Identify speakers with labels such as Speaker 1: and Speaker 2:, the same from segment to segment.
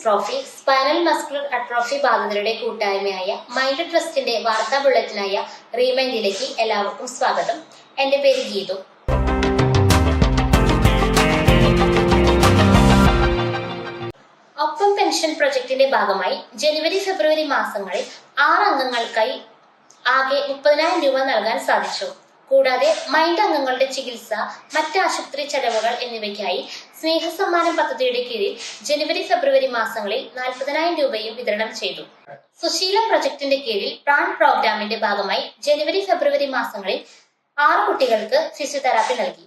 Speaker 1: Dystrophy, spinal muscular atrophy ബാധിതരുടെ കൂട്ടായ്മയായ mind ട്രസ്റ്റിന്റെ വാർത്താ ബുള്ളറ്റിനായ റീമൈൻഡിലേക്ക് എല്ലാവർക്കും സ്വാഗതം. എന്റെ പേര് ഗീതു. ഒപ്പം പെൻഷൻ പ്രൊജക്ടിന്റെ ഭാഗമായി ജനുവരി ഫെബ്രുവരി മാസങ്ങളിൽ 6 അംഗങ്ങൾക്കായി ആകെ 30,000 രൂപ നൽകാൻ സാധിച്ചു. കൂടാതെ മൈൻഡ് അംഗങ്ങളുടെ ചികിത്സ, മറ്റ് ആശുപത്രി ചെലവുകൾ എന്നിവയ്ക്കായി സ്നേഹസമ്മാനം പദ്ധതിയുടെ കീഴിൽ ജനുവരി ഫെബ്രുവരി മാസങ്ങളിൽ 40,000 രൂപയും വിതരണം ചെയ്തു. സുശീല പ്രൊജക്ടിന്റെ കീഴിൽ പ്രാൺ പ്രോഗ്രാമിന്റെ ഭാഗമായി ജനുവരി ഫെബ്രുവരി മാസങ്ങളിൽ 6 കുട്ടികൾക്ക് ഫിസിയോതെറാപ്പി നൽകി.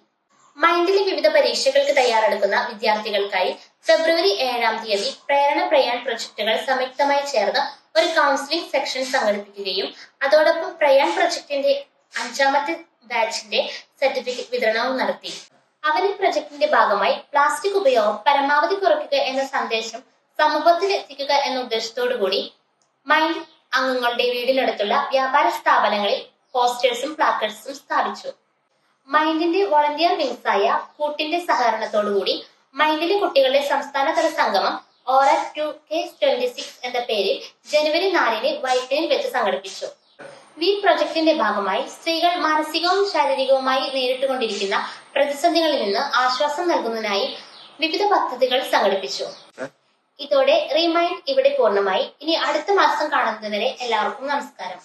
Speaker 1: മൈൻഡിലെ വിവിധ പരീക്ഷകൾക്ക് തയ്യാറെടുക്കുന്ന വിദ്യാർത്ഥികൾക്കായി ഫെബ്രുവരി 7-ാം തീയതി പ്രേരണ പ്രയാൺ പ്രൊജക്ടുകൾ സംയുക്തമായി ചേർന്ന് ഒരു കൗൺസിലിംഗ് സെക്ഷൻ സംഘടിപ്പിക്കുകയും അതോടൊപ്പം പ്രയാൺ പ്രൊജക്ടിന്റെ 5ാമത്തെ ബാച്ചിന്റെ സർട്ടിഫിക്കറ്റ് വിതരണവും നടത്തി. അവനി പ്രൊജക്ടിന്റെ ഭാഗമായി പ്ലാസ്റ്റിക് ഉപയോഗം പരമാവധി കുറയ്ക്കുക എന്ന സന്ദേശം സമൂഹത്തിൽ എത്തിക്കുക എന്ന ഉദ്ദേശത്തോടുകൂടി മൈൻഡ് അംഗങ്ങളുടെ വീടിനടുത്തുള്ള വ്യാപാര സ്ഥാപനങ്ങളിൽ പോസ്റ്റേഴ്സും പ്ലാക്കർഡ്സും സ്ഥാപിച്ചു. മൈൻഡിന്റെ വോളണ്ടിയർ വിങ്സായ കൂട്ടിന്റെ സഹകരണത്തോടുകൂടി മൈൻഡിലെ കുട്ടികളുടെ സംസ്ഥാനതല സംഗമം ORAT 2K26 എന്ന പേരിൽ ജനുവരി 4-ന് വൈറ്റിനിൽ വെച്ച് സംഘടിപ്പിച്ചു. ഈ പ്രൊജക്ടിന്റെ ഭാഗമായി സ്ത്രീകൾ മാനസികവും ശാരീരികവുമായി നേരിട്ടുകൊണ്ടിരിക്കുന്ന പ്രതിസന്ധികളിൽ നിന്ന് ആശ്വാസം നൽകുന്നതിനായി വിവിധ പദ്ധതികൾ സംഘടിപ്പിച്ചു. ഇതോടെ റീമൈൻഡ് ഇവിടെ പൂർണ്ണമായി. ഇനി അടുത്ത മാസം കാണുന്നതുവരെ എല്ലാവർക്കും നമസ്കാരം.